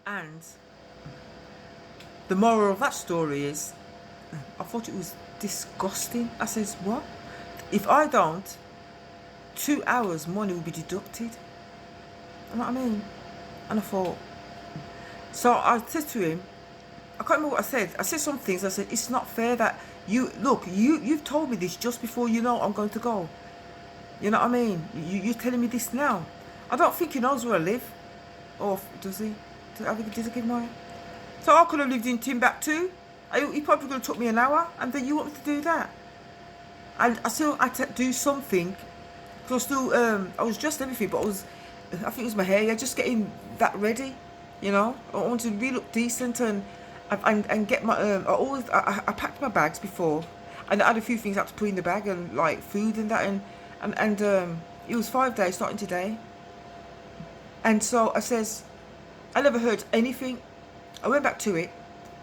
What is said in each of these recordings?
And the moral of that story is, I thought it was disgusting. I says, what? If I don't, 2 hours money will be deducted. You know what I mean? And I thought, so I said to him, I can't remember what I said. I said some things. I said, it's not fair that you've told me this just before you know I'm going to go. You know what I mean? You're telling me this now. I don't think he knows where I live. Or does he? Does he give my... So I could have lived in Timbuktu. He probably could have took me an hour. And then you want me to do that? And I still had to do something. Because I was dressed everything, but I think it was my hair. Yeah, just getting that ready. You know, I wanted to really look decent and get my. I packed my bags before, and I had a few things I had to put in the bag and like food and that and it was 5 days starting today. And so I says, I never heard anything. I went back to it,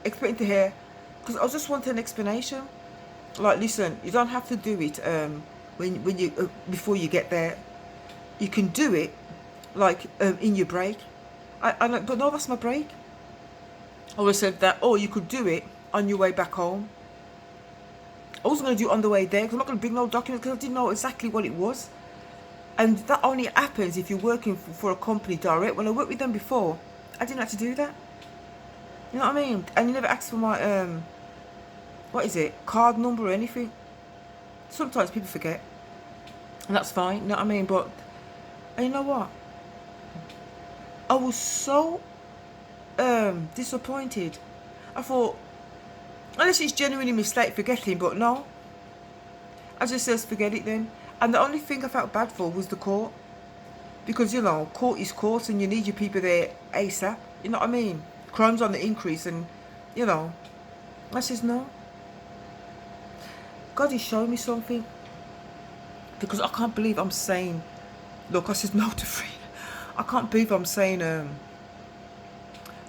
expecting to hear, because I just wanted an explanation. Like, listen, you don't have to do it when you before you get there. You can do it like in your break. But no, that's my break. I always said that. Oh, you could do it on your way back home. I wasn't going to do it on the way there because I'm not going to bring no documents because I didn't know exactly what it was. And that only happens if you're working for a company direct. When I worked with them before, I didn't have to do that. You know what I mean? And you never asked for my what is it, card number or anything. Sometimes people forget, and that's fine. You know what I mean? But and you know what? I was so disappointed. I thought, unless it's genuinely mistake forgetting, but no. I just says forget it then. And the only thing I felt bad for was the court. Because, you know, court is court and you need your people there ASAP. You know what I mean? Crime's on the increase and, you know. I says no. God is showing me something. Because I can't believe I'm saying, look, I said no to free. I can't believe I'm saying,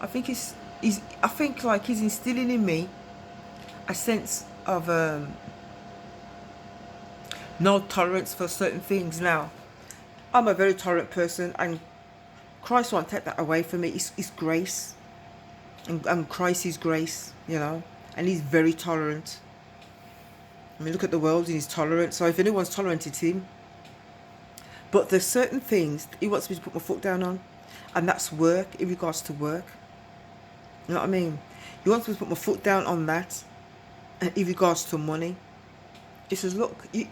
I think he's instilling in me a sense of no tolerance for certain things. Now, I'm a very tolerant person, and Christ won't take that away from me. It's grace, and Christ is grace, you know, and he's very tolerant. I mean, look at the world and he's tolerant. So if anyone's tolerant, it's him. But there's certain things he wants me to put my foot down on, and that's work, in regards to work. You know what I mean? He wants me to put my foot down on that, and in regards to money. He says, look, I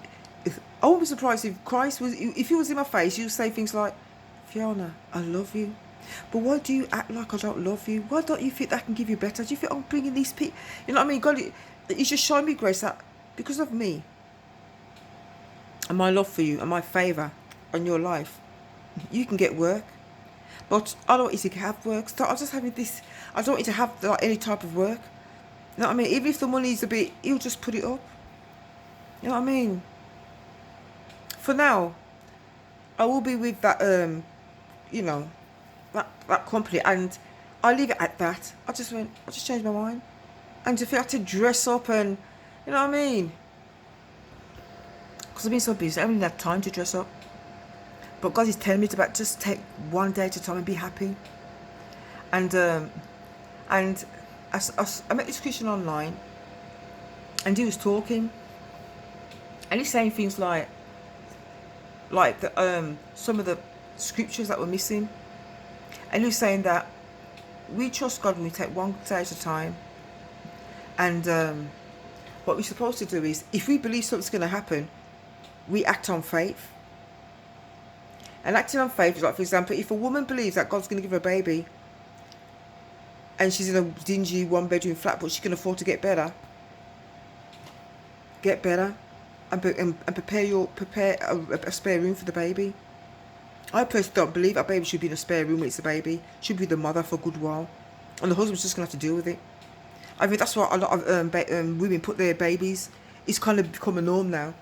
wouldn't be surprised if he was in my face, you'd say things like, Fiona, I love you. But why do you act like I don't love you? Why don't you think that I can give you better? Do you think I'm bringing these people? You know what I mean? God, he's just showing me grace that because of me and my love for you and my favour on your life, you can get work. But I don't want you to have work. So I'm just having this. I don't want you to have like any type of work. You know what I mean? Even if the money's a bit, he'll just put it up. You know what I mean? For now, I will be with that, you know, that company, and I'll leave it at that. I just changed my mind. And if I had to dress up and, you know what I mean? Because I've been so busy, I haven't had time to dress up. But God is telling me to just take one day at a time and be happy. And I met this Christian online, and he was talking, and he's saying things like some of the scriptures that were missing, and he was saying that we trust God when we take one day at a time, and what we're supposed to do is, if we believe something's going to happen, we act on faith. And acting on faith is like, for example, if a woman believes that God's going to give her a baby, and she's in a dingy one-bedroom flat, but she can afford to get better, and prepare a spare room for the baby. I personally don't believe a baby should be in a spare room when it's a baby. It should be the mother for a good while, and the husband's just gonna have to deal with it. I mean, that's why a lot of women put their babies. It's kind of become a norm now.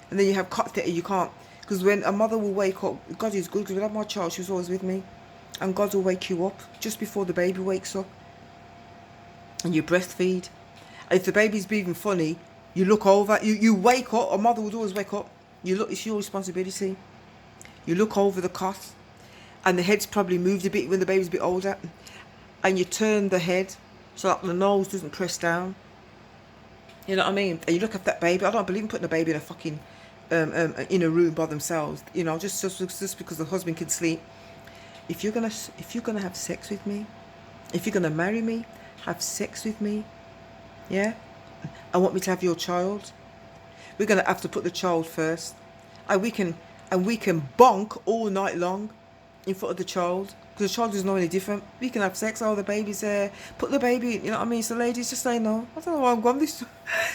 And then you have cot that you can't, because when a mother will wake up, God is good. Because when I had my child, she was always with me, and God will wake you up just before the baby wakes up, and you breastfeed. And if the baby's breathing funny, you look over. You wake up. A mother would always wake up. You look. It's your responsibility. You look over the cot, and the head's probably moved a bit when the baby's a bit older. and you turn the head so that the nose doesn't press down. You know what I mean? And you look at that baby. I don't believe in putting a baby in a fucking in a room by themselves. You know, just because the husband can sleep. If you're gonna have sex with me, if you're gonna marry me, have sex with me, yeah, and want me to have your child, we're gonna have to put the child first, and we can bonk all night long in front of the child, because the child doesn't know any different. We can have sex. Oh, the baby's there. Put the baby in. You know what I mean? So ladies, just say no. I don't know why I'm going this.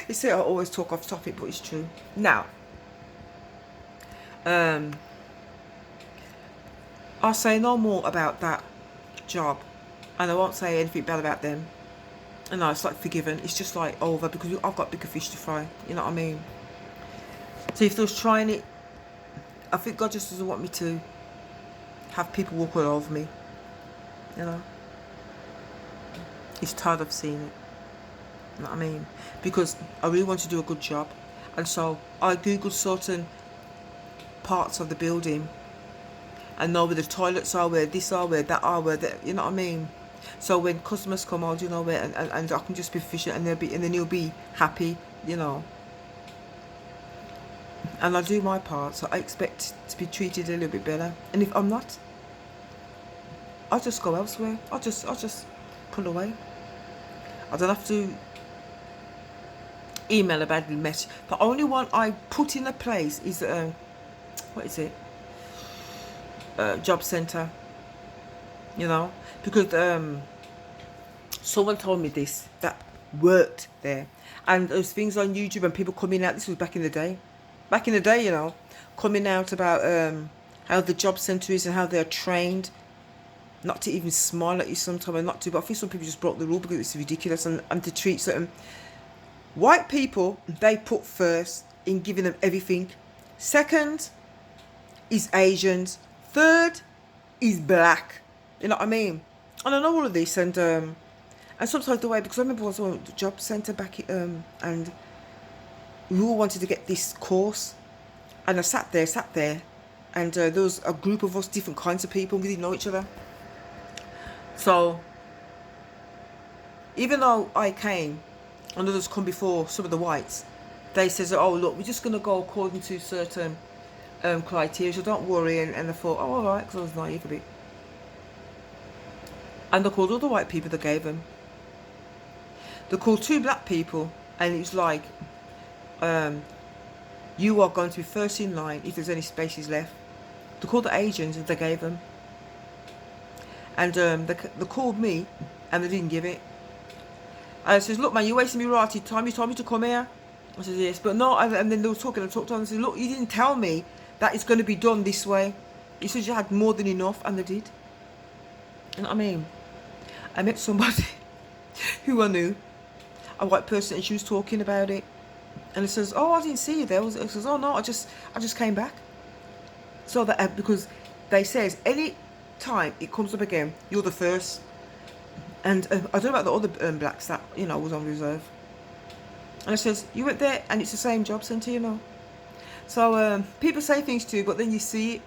You see, I always talk off topic, but it's true. Now, I'll say no more about that job, and I won't say anything bad about them. And no, it's like forgiven. It's just like over, because I've got bigger fish to fry. You know what I mean? So if they was trying it, I think God just doesn't want me to have people walk all over me. You know? He's tired of seeing it. You know what I mean? Because I really want to do a good job. And so I Googled certain parts of the building and know where the toilets are, where this are, where that are, where that, you know what I mean? So when customers come out, you know, where and I can just be efficient, and then he'll be happy, you know. And I do my part, so I expect to be treated a little bit better. And if I'm not, I'll just go elsewhere. I'll just pull away. I don't have to email a bad message. The only one I put in a place is what is it? Job centre. You know, because someone told me this that worked there, and there's things on YouTube and people coming out. This was back in the day. Back in the day, you know, coming out about how the job centre is and how they're trained not to even smile at you sometimes, and not to, but I think some people just broke the rule because it's ridiculous, and to treat certain white people, they put first in giving them everything. Second is Asians. Third is black. You know what I mean? And I know all of this, and sometimes the way, because I remember I was on the job centre back and we all wanted to get this course, and I sat there, and there was a group of us, different kinds of people. We didn't know each other. So even though I came and others come before some of the whites, they says, oh look, we're just going to go according to certain criteria, so don't worry. And I thought, oh alright, because I was naive a bit. And they called all the white people, they gave them. They called 2 black people, and it was like, you are going to be first in line if there's any spaces left. They called the Asians, and they gave them. And they called me, and they didn't give it. And I says, look man, you're wasting me right time. You told me to come here. I said, yes, but no. And then they were talking, and talked on, and I said, look, you didn't tell me that it's going to be done this way. You said you had more than enough, and they did. You know what I mean? I met somebody who I knew, a white person, and she was talking about it. And it says, oh, I didn't see you there. It says, oh no, I just came back. So that because they says any time it comes up again, you're the first. And I don't know about the other blacks that, you know, was on reserve. And it says, you went there, and it's the same job centre, you know. So people say things to you, but then you see it.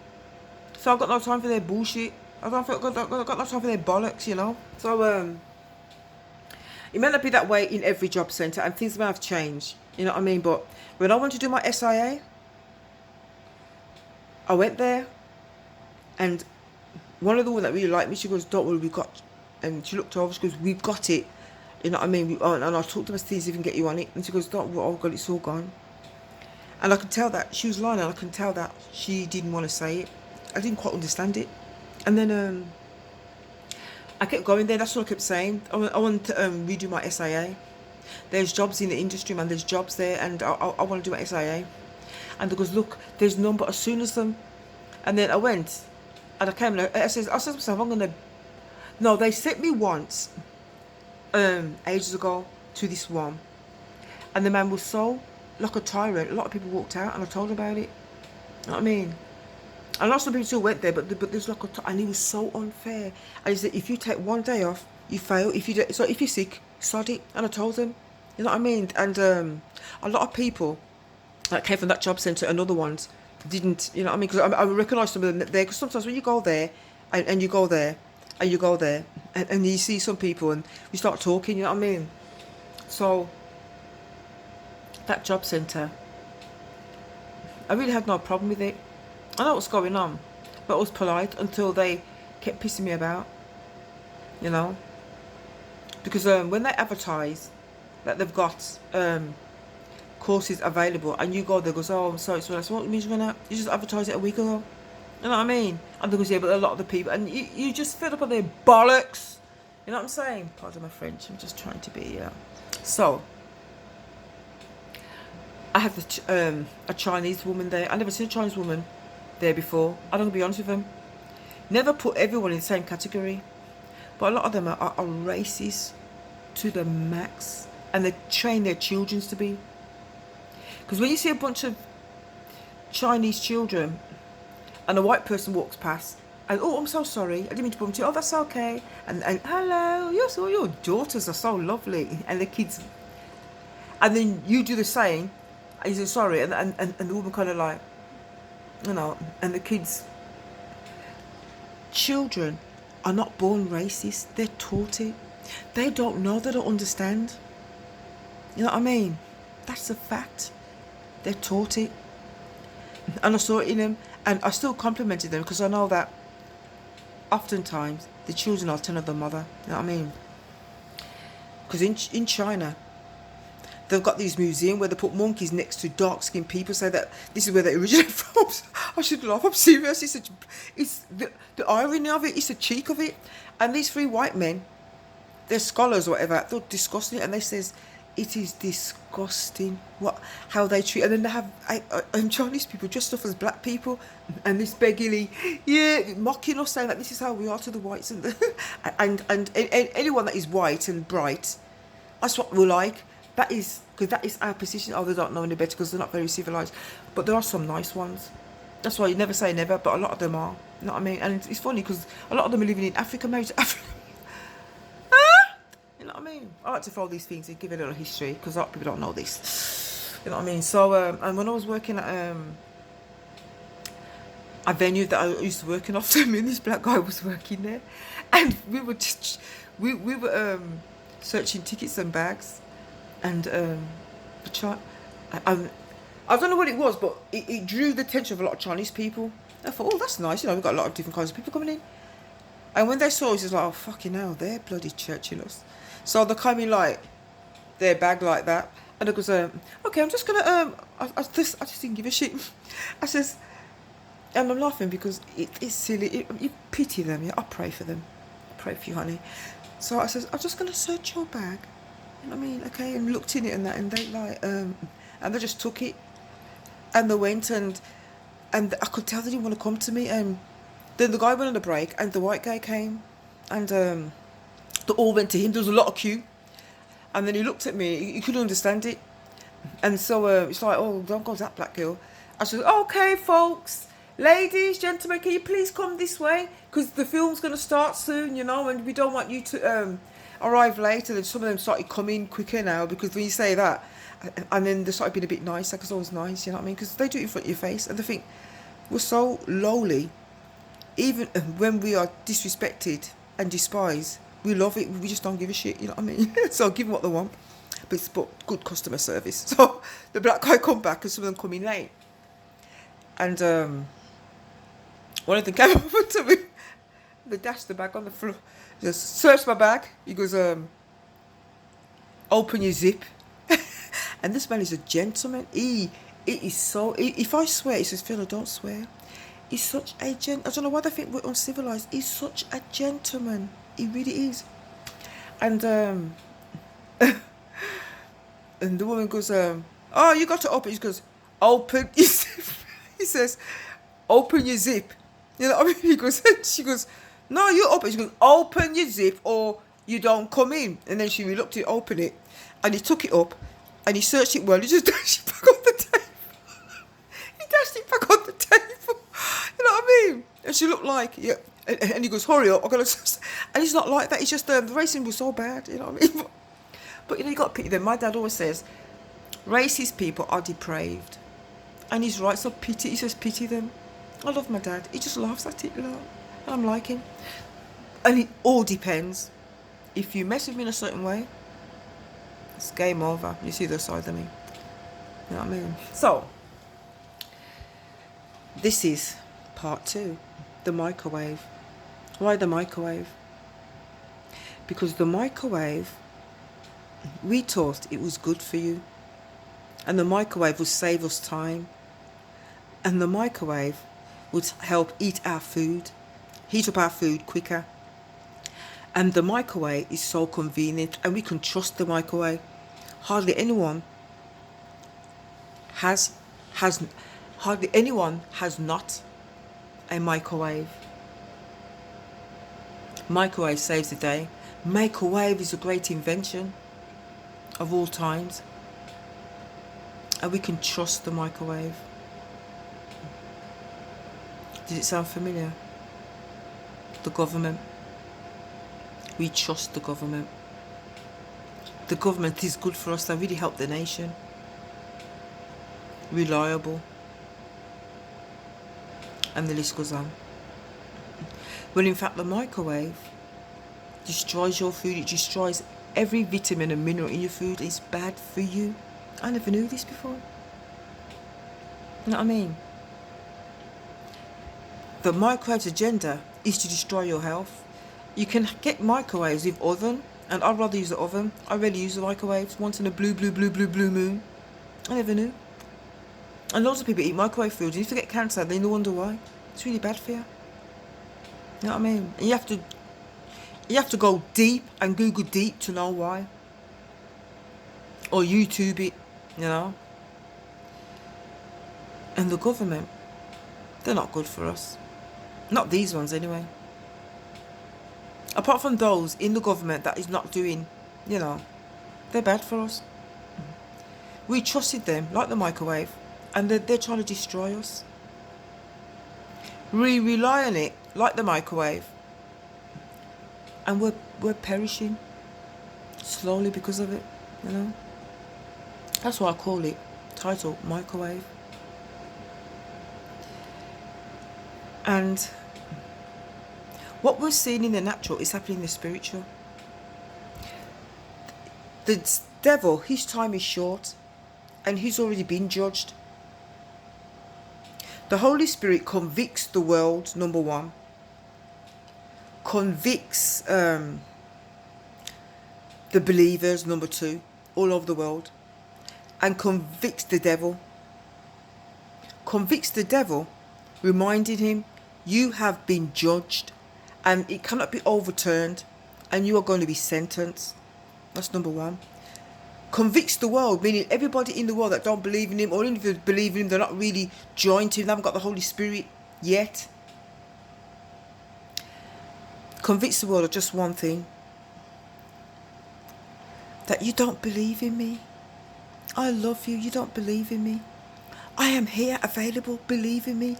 So I've got no time for their bullshit. I've got no time for their bollocks, you know. So it may not be that way in every job centre, and things may have changed, you know what I mean. But when I went to do my SIA, I went there, and one of the women that really liked me, she goes, don't worry, we got, and she looked over, she goes, we've got it, you know what I mean. And I talked to her, see if we can get you on it, and she goes, don't worry, oh God, it's all gone. And I could tell that she was lying, and I could tell that she didn't want to say it. I didn't quite understand it. And then I kept going there. That's what I kept saying. I want to redo my SIA. There's jobs in the industry, man. There's jobs there, and I want to do my SIA. And they goes, look, there's none but as soon as them. And then I went, and I came, and I said to myself, I'm gonna. No, they sent me once, ages ago, to this one, and the man was so like a tyrant. A lot of people walked out, and I told about it. You know what I mean? And lots of people still went there, but there's like and he was so unfair. And he said, if you take one day off, you fail. If you're sick, sod it. And I told them, you know what I mean. And a lot of people that came from that job centre and other ones didn't, you know what I mean. Because I recognise some of them there. Because sometimes when you go there, and you go there, and you go there, and you see some people and you start talking, you know what I mean? So that job centre, I really had no problem with it. I know what's going on, but I was polite until they kept pissing me about, you know. Because when they advertise that they've got courses available, and you go there, goes, oh, I'm sorry, so that's what it means you're gonna, you just advertised it a week ago. You know what I mean? And they go, yeah, but a lot of the people, and you just fed up on their bollocks. You know what I'm saying? Pardon my French. I'm just trying to be. So I had a Chinese woman there. I never seen a Chinese woman there before. I'm gonna be honest with them. Never put everyone in the same category, but a lot of them are racist to the max, and they train their children to be. Because when you see a bunch of Chinese children and a white person walks past, and oh, I'm so sorry, I didn't mean to bump into you. Oh, that's okay. And hello, your daughters are so lovely, and the kids. And then you do the same, and you say sorry, and the woman kind of like, you know, and the kids. Children are not born racist. They're taught it. They don't know. They don't understand. You know what I mean? That's a fact. They're taught it. And I saw it in them. And I still complimented them because I know that oftentimes the children are telling their mother. You know what I mean? Because in China, they've got these museums where they put monkeys next to dark-skinned people, say that this is where they originate from. I should laugh. I'm serious. It's the irony of it. It's the cheek of it. And these three white men, they're scholars or whatever, they're discussing it, and they says it is disgusting how they treat. And then they have Chinese people dressed up as black people, and this beggingly, mocking us, saying that this is how we are to the whites, and anyone that is white and bright, that's what we're like. That is because that is our position. Oh, they don't know any better because they're not very civilized. But there are some nice ones. That's why you never say never, but a lot of them are. You know what I mean? And it's funny because a lot of them are living in Africa, married to Africa. You know what I mean? I like to throw these things and give a little history because a lot of people don't know this. You know what I mean? So, and when I was working at a venue that I used to work in often, me and this black guy was working there, and we were just, we were searching tickets and bags. And I don't know what it was, but it drew the attention of a lot of Chinese people. I thought, oh, that's nice. You know, we've got a lot of different kinds of people coming in. And when they saw us, it's like, oh, fucking hell, they're bloody churchillers. So they come in like their bag like that. And I goes, okay, I'm just going to, I just didn't give a shit. I says, and I'm laughing because it's silly. You pity them. Yeah, I pray for them. I pray for you, honey. So I says, I'm just going to search your bag. You know what I mean? Okay, and looked in it and that, and they like, and they just took it, and they went, and I could tell they didn't want to come to me. And then the guy went on a break, and the white guy came, and they all went to him. There was a lot of queue, and then he looked at me. He couldn't understand it, and so it's like, oh, don't go to that black girl. I said, okay, folks, ladies, gentlemen, can you please come this way? Because the film's going to start soon, you know, and we don't want you to arrive later. Then some of them started coming quicker now, because when you say that, and then they started being a bit nicer, because I was nice, you know what I mean? Because they do it in front of your face, and they think we're so lowly. Even when we are disrespected and despised, we love it. We just don't give a shit, you know what I mean? So give them what they want, but it's good customer service. So the black guy come back, and some of them come in late, and one of them came over to me. They dashed the bag on the floor. Just searched my bag. He goes, open your zip. And this man is a gentleman. He is so. If I swear, he says, Phil, don't swear. He's such a gent. I don't know why they think we're uncivilized. He's such a gentleman. He really is. And and the woman goes, oh, you got to open. He goes, open your zip. He says, open your zip. You know what I mean? He goes, she goes, no, you open. She goes, open your zip or you don't come in. And then she reluctantly opened it, and he took it up, and he searched it well. He just dashed it back on the table. He dashed it back on the table. You know what I mean? And she looked like, yeah. And he goes, hurry up. And he's not like that. He's just, the racing was so bad. You know what I mean? But you know, you got to pity them. My dad always says, racist people are depraved. And he's right, so pity. He says, pity them. I love my dad. He just laughs at it, you know. And I'm like him. And it all depends. If you mess with me in a certain way, it's game over. You see the side of me. You know what I mean? So, this is part 2. The microwave. Why the microwave? Because the microwave, we thought it was good for you. And the microwave would save us time. And the microwave would help eat our food, heat up our food quicker. And the microwave is so convenient, and we can trust the microwave. Hardly anyone has not a microwave. Microwave saves the day. Microwave is a great invention of all times, and we can trust the microwave. Does it sound familiar? The government. We trust the government. The government is good for us. They really help the nation. Reliable. And the list goes on. Well, in fact, the microwave destroys your food. It destroys every vitamin and mineral in your food. It's bad for you. I never knew this before. You know what I mean? The microwave's agenda is to destroy your health. You can get microwaves with oven, and I'd rather use the oven. I rarely use the microwaves. Once in a blue moon. I never knew. And lots of people eat microwave food, and if they get cancer, they wonder why. It's really bad for you. You know what I mean? And you have to go deep and Google deep to know why. Or YouTube it, you know. And the government, they're not good for us. Not these ones anyway. Apart from those in the government that is not doing, you know, they're bad for us. We trusted them, like the microwave, and they're trying to destroy us. We rely on it, like the microwave, and we're perishing slowly because of it, you know. That's why I call it, title, microwave. And what we're seeing in the natural is happening in the spiritual. The devil, his time is short, and he's already been judged. The Holy Spirit convicts the world, number one. Convicts the believers, number two, all over the world. And convicts the devil. Convicts the devil, reminding him, you have been judged, and it cannot be overturned, and you are going to be sentenced. That's number one. Convicts the world, meaning everybody in the world that don't believe in him, or even if they believe in him, they're not really joined to him, they haven't got the Holy Spirit yet. Convicts the world of just one thing, that you don't believe in me. I love you, you don't believe in me. I am here, available, believe in me.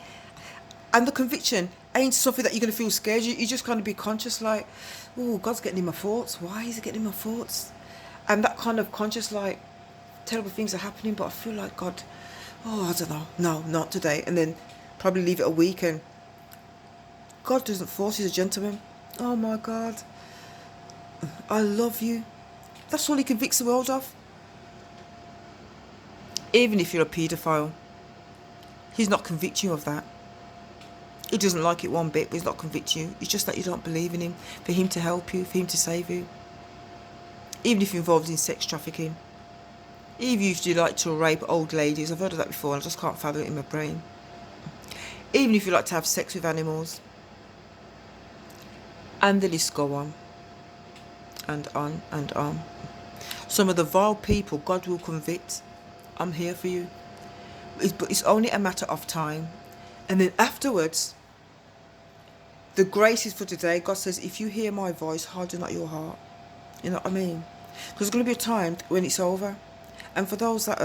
And the conviction ain't something that you're going to feel scared. You just kind of be conscious like, oh, God's getting in my thoughts. Why is he getting in my thoughts? And that kind of conscious like, terrible things are happening, but I feel like God, oh, I don't know. No, not today. And then probably leave it a week, and God doesn't force, he's a gentleman. Oh my God, I love you. That's all he convicts the world of. Even if you're a paedophile, he's not convicting you of that. He doesn't like it one bit, but he's not convicting you. It's just that you don't believe in him, for him to help you, for him to save you. Even if you're involved in sex trafficking. Even if you like to rape old ladies. I've heard of that before, and I just can't fathom it in my brain. Even if you like to have sex with animals. And the list go on. And on and on. Some of the vile people God will convict. I'm here for you. But it's only a matter of time. And then afterwards, the grace is for today. God says, if you hear my voice, harden not your heart. You know what I mean? Because there's going to be a time when it's over. And for those that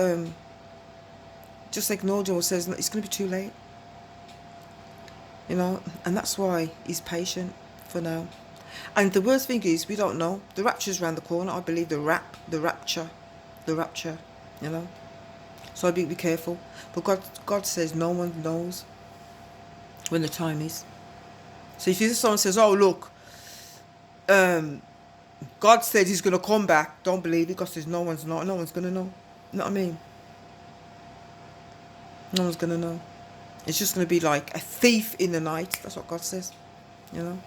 just ignored you or says, it's going to be too late. You know? And that's why he's patient for now. And the worst thing is, we don't know. The rapture's around the corner. I believe the rapture, you know? So be careful. But God says no one knows when the time is. So if someone says, oh, look, God said he's going to come back. Don't believe it, because there's no one's going to know. You know what I mean? No one's going to know. It's just going to be like a thief in the night. That's what God says, you know.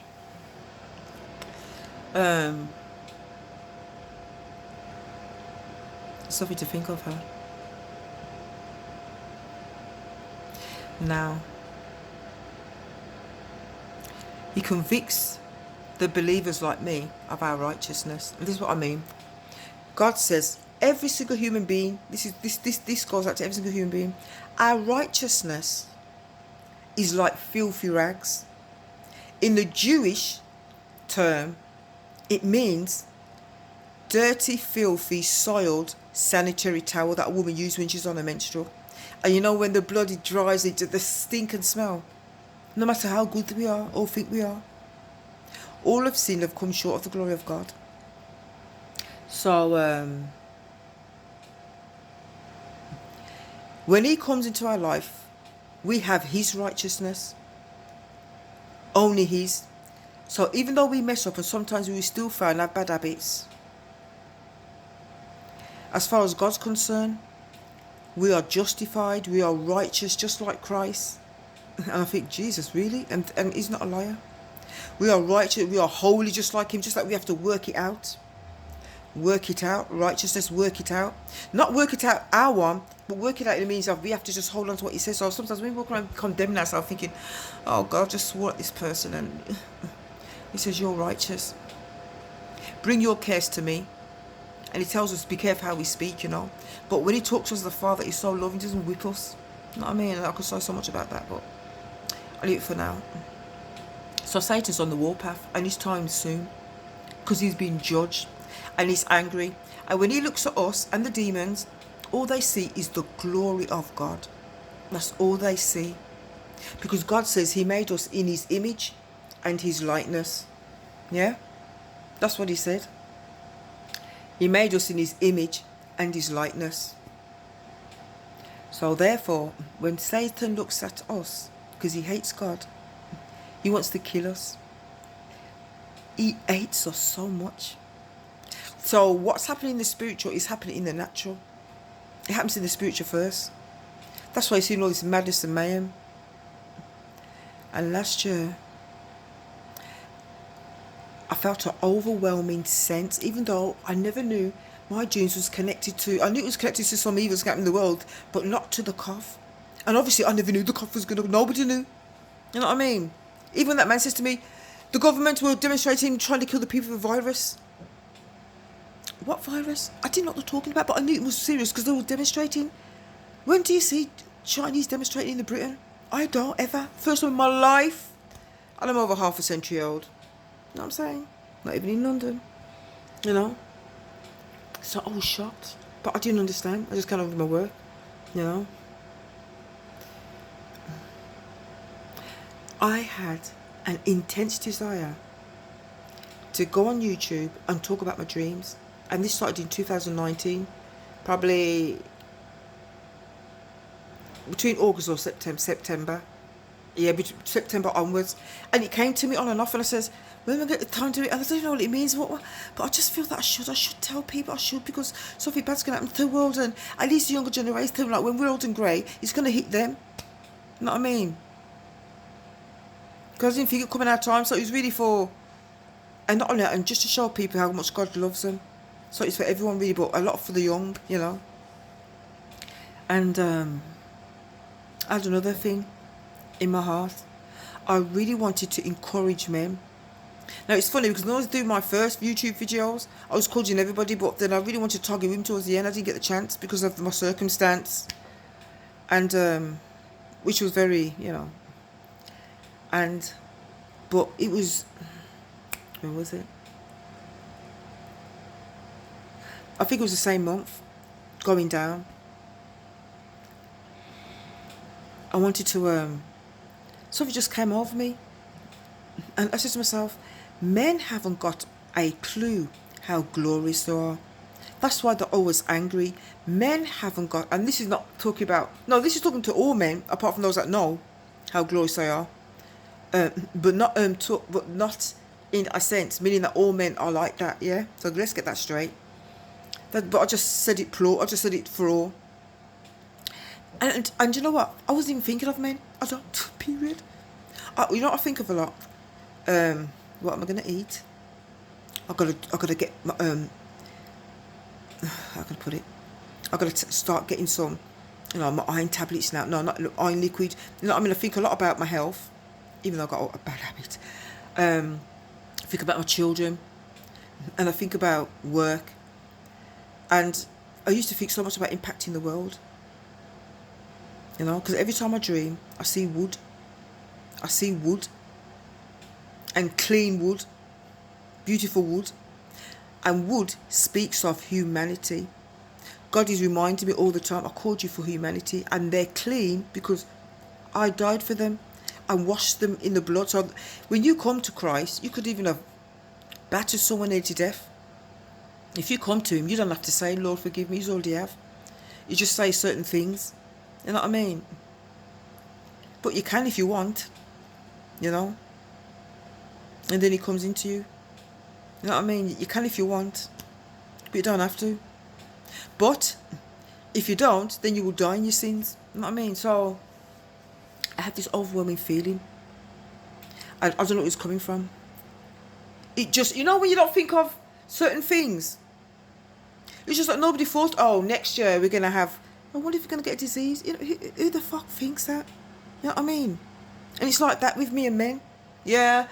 Something to think of, her. Now, he convicts the believers like me of our righteousness. And this is what I mean. God says, every single human being, this goes out to every single human being, our righteousness is like filthy rags. In the Jewish term, it means dirty, filthy, soiled sanitary towel that a woman uses when she's on a menstrual. And you know, when the blood it dries, the stink and smell. No matter how good we are or think we are, all of sin have come short of the glory of God. So when he comes into our life, we have his righteousness, only his. So even though we mess up and sometimes we still find our bad habits, as far as God's concerned, we are justified, we are righteous just like Christ. And I think, Jesus, really? And he's not a liar. We are righteous, we are holy just like him, just like we have to work it out. Work it out, righteousness, work it out. Not work it out our one, but work it out in the means of we have to just hold on to what he says. So sometimes we walk around condemning ourselves thinking, oh, God just swore at this person and he says, you're righteous. Bring your cares to me. And he tells us, be careful how we speak, you know. But when he talks to us as the Father, he's so loving, he doesn't whip us. You know what I mean? I could say so much about that, but I'll leave it for now. So Satan's on the warpath, and his time's soon, because he's been judged, and he's angry. And when he looks at us and the demons, all they see is the glory of God. That's all they see. Because God says he made us in his image and his likeness. Yeah? That's what he said. He made us in his image and his likeness. So therefore, when Satan looks at us, because he hates God, he wants to kill us. He hates us so much. So what's happening in the spiritual is happening in the natural. It happens in the spiritual first. That's why you're seeing all this madness and mayhem. And last year, I felt an overwhelming sense, even though I never knew my dreams was connected to, I knew it was connected to some evils happening in the world, but not to the cough. And obviously I never knew the cough was going to, nobody knew. You know what I mean? Even when that man says to me, the government were demonstrating, trying to kill the people with a virus. What virus? I didn't know what they were talking about, but I knew it was serious because they were demonstrating. When do you see Chinese demonstrating in Britain? I don't, ever. First time in my life. And I'm over half a century old. You know what I'm saying? Not even in London. You know? So I was shocked. But I didn't understand. I just kind of did my work. You know? I had an intense desire to go on YouTube and talk about my dreams. And this started in 2019. Probably between August or September. Yeah, September onwards. And it came to me on and off, and I says, when I get the time to do it, and I don't know what it means, but I just feel that I should tell people, because something bad's going to happen to the world, and at least the younger generation, like when we're old and grey, it's going to hit them. You know what I mean? Because I didn't think it coming out of time, so it was really for, and not only that, and just to show people how much God loves them. So it's for everyone really, but a lot for the young, you know. And I had another thing in my heart. I really wanted to encourage men. Now it's funny because when I was doing my first YouTube videos, I was encouraging everybody, but then I really wanted to target women towards the end. I didn't get the chance because of my circumstance, and which was very, you know. And but it was, when was it? I think it was the same month, going down. I wanted to, something just came over me. And I said to myself, men haven't got a clue how glorious they are. That's why they're always angry. Men haven't got, and this is not talking about, no, this is talking to all men, apart from those that know how glorious they are. But not in a sense, meaning that all men are like that, yeah? So let's get that straight. But I just said it plural, I just said it for all. And you know what? I wasn't even thinking of men. I don't, period. You know what I think of a lot? What am I going to eat? I gotta get my, how can I put it? I gotta start getting some, my iron tablets now. No, not iron liquid. I mean, I think a lot about my health, even though I've got a bad habit. I think about my children, and I think about work. And I used to think so much about impacting the world. Because every time I dream, I see wood. I see wood. And clean wood. Beautiful wood. And wood speaks of humanity. God is reminding me all the time, I called you for humanity. And they're clean because I died for them and washed them in the blood. So when you come to Christ, you could even have battered someone to death. If you come to him, you don't have to say, Lord, forgive me. You already have. You just say certain things. You know what I mean? But you can if you want. And then he comes into you. You know what I mean? You can if you want. But you don't have to. But if you don't, then you will die in your sins. You know what I mean? So I had this overwhelming feeling. I don't know where it's coming from. It just, when you don't think of certain things. It's just like nobody thought, next year we're going to have, I wonder if we're going to get a disease. Who the fuck thinks that? You know what I mean? And it's like that with me and men. Yeah,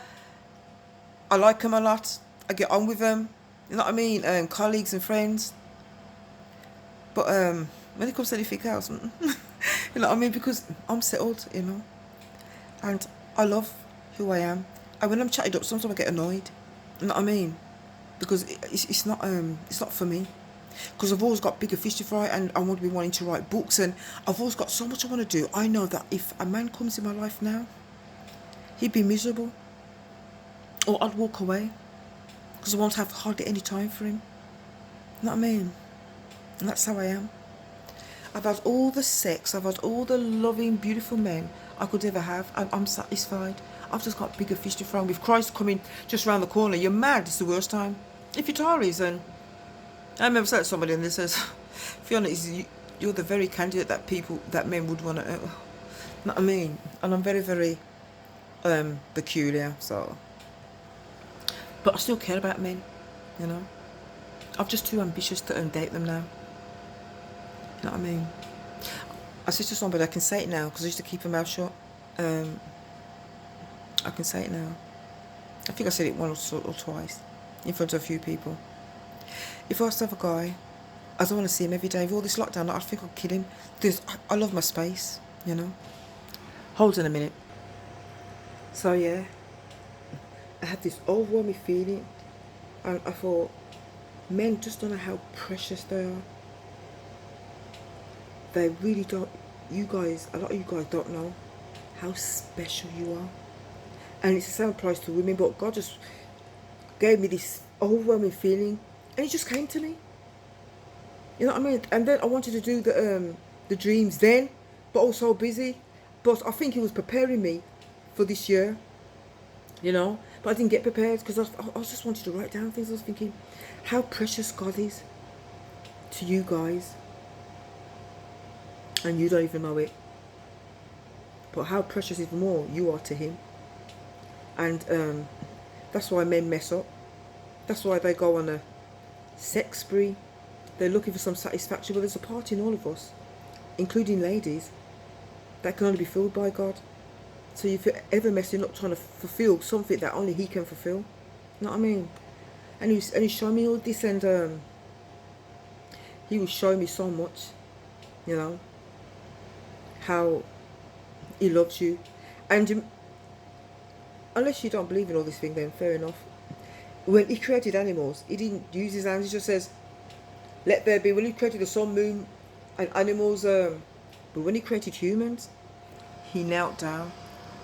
I like them a lot. I get on with them. You know what I mean? Colleagues and friends. But when it comes to anything else, you know what I mean? Because I'm settled, and I love who I am. And when I'm chatted up, sometimes I get annoyed. You know what I mean? Because it's not for me. Because I've always got bigger fish to fry, and I want to be wanting to write books, and I've always got so much I want to do. I know that if a man comes in my life now, he'd be miserable, or I'd walk away, because I won't have hardly any time for him. You know what I mean? And that's how I am. I've had all the sex, I've had all the loving, beautiful men I could ever have, and I'm satisfied. I've just got bigger fish to fry. With Christ coming just round the corner, you're mad. It's the worst time. If you're Tories, and I remember saying to somebody, and they says, Fiona, you're the very candidate that men would want to. You know what I mean? And I'm very, very peculiar. So, but I still care about men. I'm just too ambitious to date them now. You know what I mean? I said to somebody, I can say it now because I used to keep my mouth shut. I can say it now. I think I said it once or twice in front of a few people. If I was to have a guy, I don't want to see him every day. With all this lockdown, I think I'd kill him. Because I love my space, Hold on a minute. So yeah, I had this overwhelming feeling, and I thought, men just don't know how precious they are. They really don't. A lot of you guys don't know how special you are. And it's the same applies to women, but God just gave me this overwhelming feeling, and it just came to me. You know what I mean? And then I wanted to do the dreams then, but I was so busy. But I think He was preparing me for this year, But I didn't get prepared because I just wanted to write down things. I was thinking how precious God is to you guys, and you don't even know it. But how precious even more you are to Him. And that's why men mess up. That's why they go on a sex spree. They're looking for some satisfaction. But there's a part in all of us, including ladies, that can only be filled by God. So if you're ever messing up trying to fulfill something that only He can fulfill, you know what I mean? And He's showing me all this, and He was showing me so much, how He loves you. And unless you don't believe in all this thing, then fair enough. When He created animals, He didn't use His hands. He just says, let there be. When He created the sun, moon, and animals, but when He created humans, He knelt down,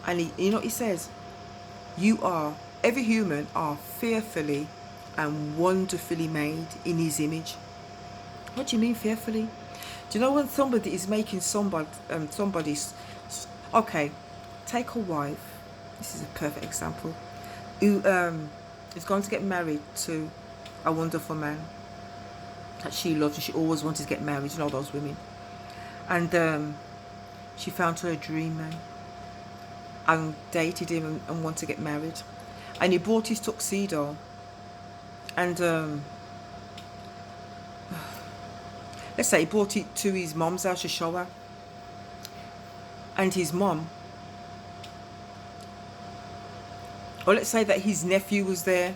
and He says, every human are fearfully and wonderfully made in His image. What do you mean fearfully? Do you know when somebody is making somebody's, okay, take a wife, this is a perfect example, who is going to get married to a wonderful man that she loves, and she always wanted to get married, you know, those women. And she found her dream man and dated him and wanted to get married. And he bought his tuxedo, and let's say he brought it to his mom's house to show her. And his mom, or let's say that his nephew was there,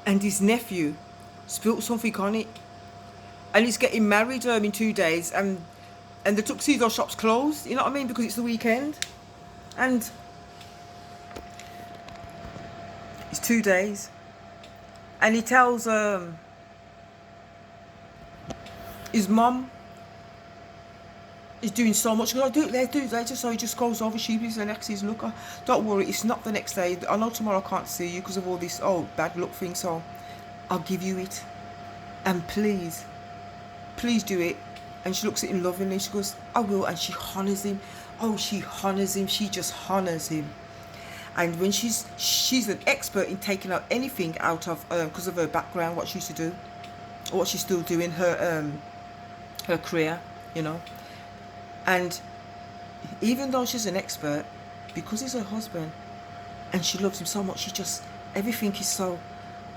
and his nephew spilt something on it, and he's getting married in 2 days, and the tuxedo shop's closed, you know what I mean, because it's the weekend. And it's 2 days, and he tells his mom is doing so much. I'll do it later. So he just goes over sheepishly and says, look, don't worry, it's not the next day. I know tomorrow I can't see you because of all this bad luck thing, so I'll give you it, and please do it. And she looks at him lovingly. She goes, I will. And she honours him. She honours him. She just honours him. And when she's an expert in taking out anything out of, because of her background, what she used to do, or what she's still doing, her career, you know. And even though she's an expert, because he's her husband, and she loves him so much, everything is so,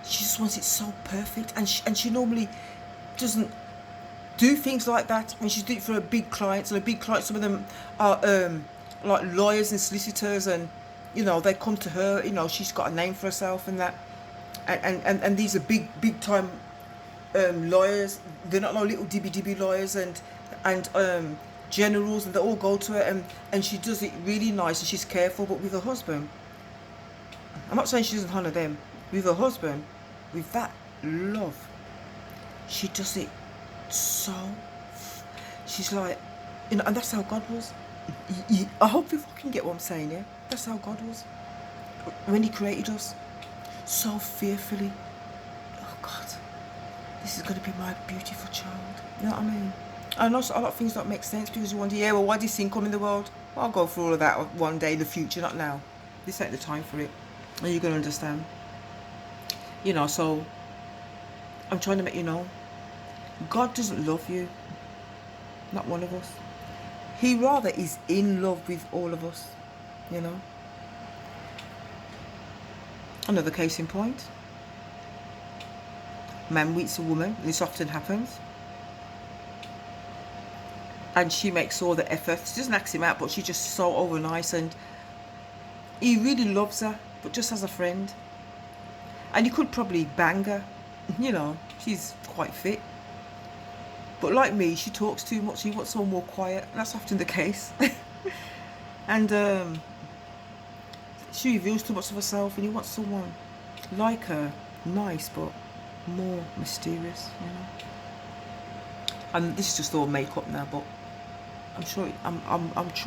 she just wants it so perfect. And she normally doesn't do things like that when she's doing it for her big clients. And her big clients, some of them are like lawyers and solicitors, and you know, they come to her, you know, she's got a name for herself and that, and these are big time lawyers. They're not no little dibby lawyers and generals, and they all go to her, and she does it really nice, and she's careful. But with her husband, I'm not saying she doesn't honour them. With her husband, with that love, she does it so, she's like, you know, and that's how God was. I hope you fucking get what I'm saying, yeah? That's how God was when he created us, so fearfully. Oh God, this is going to be my beautiful child, you know what I mean? I know a lot of things don't make sense, because you wonder, yeah, well, why did sin come in the world? Well, I'll go through all of that one day in the future, not now. This ain't the time for it, and you're going to understand, you know. So I'm trying to make you know, God doesn't love you, not one of us. He rather is in love with all of us, you know. Another case in point, man meets a woman, and this often happens, and she makes all the effort. She doesn't ask him out, but she's just so over nice, and he really loves her, but just as a friend. And he could probably bang her, you know, she's quite fit. But like me, she talks too much. He wants someone more quiet, and that's often the case. And she reveals too much of herself, and he wants someone like her, nice but more mysterious, you know. And this is just all makeup now, but I'm sure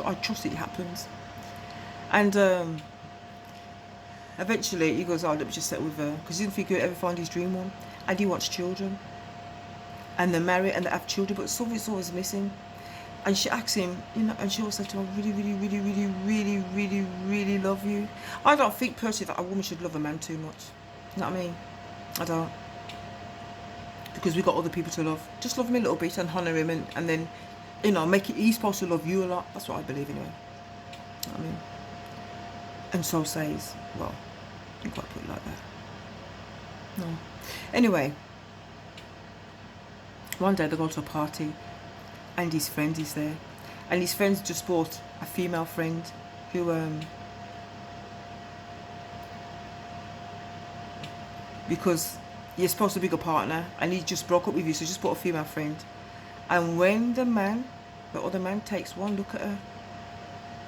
I trust it happens. And eventually he goes, oh, let me just settle with her, because he didn't think he would ever find his dream one, and he wants children. And they're married and they have children, but something's always missing. And she asks him, you know, and she always said to him, I really love you. I don't think personally that a woman should love a man too much. You know what I mean? I don't. Because we've got other people to love. Just love him a little bit and honour him, and then, you know, make it, he's supposed to love you a lot. That's what I believe anyway. You know what I mean? And so says, well, you can't put it like that. No. Anyway. One day they go to a party, and his friend is there, and his friend's just bought a female friend who because you're supposed to be a partner, and he just broke up with you, so just bought a female friend. And when the other man takes one look at her,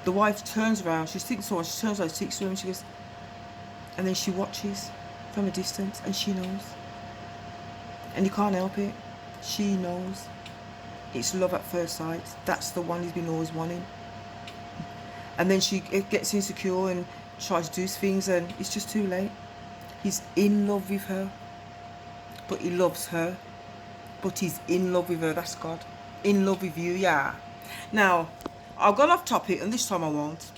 the wife turns around, she thinks so much, she turns around, she speaks to him, and she goes, and then she watches from a distance, and she knows, and he can't help it. She knows. It's love at first sight. That's the one he's been always wanting. And then she gets insecure and tries to do things, and it's just too late. He's in love with her, but he loves her, but he's in love with her. That's God. In love with you, yeah. Now, I've gone off topic, and this time I won't.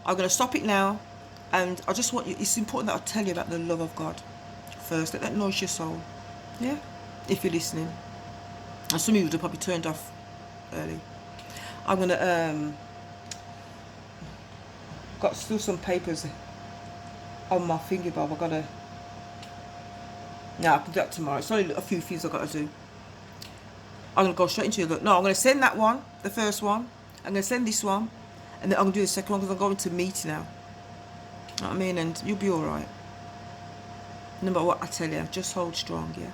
I'm going to stop it now, And I just want you, it's important that I tell you about the love of God first. Let that nourish your soul. Yeah? If you're listening. And some of you would have probably turned off early. I'm going to, got still some papers on my finger bob. I've got to, no, I can do that tomorrow. It's only a few things I've got to do. I'm going to go straight into it. No, I'm going to send that one, the first one. I'm going to send this one. And then I'm going to do the second one because I'm going to meet now. You know what I mean? And you'll be alright. No matter what I tell you, just hold strong, yeah?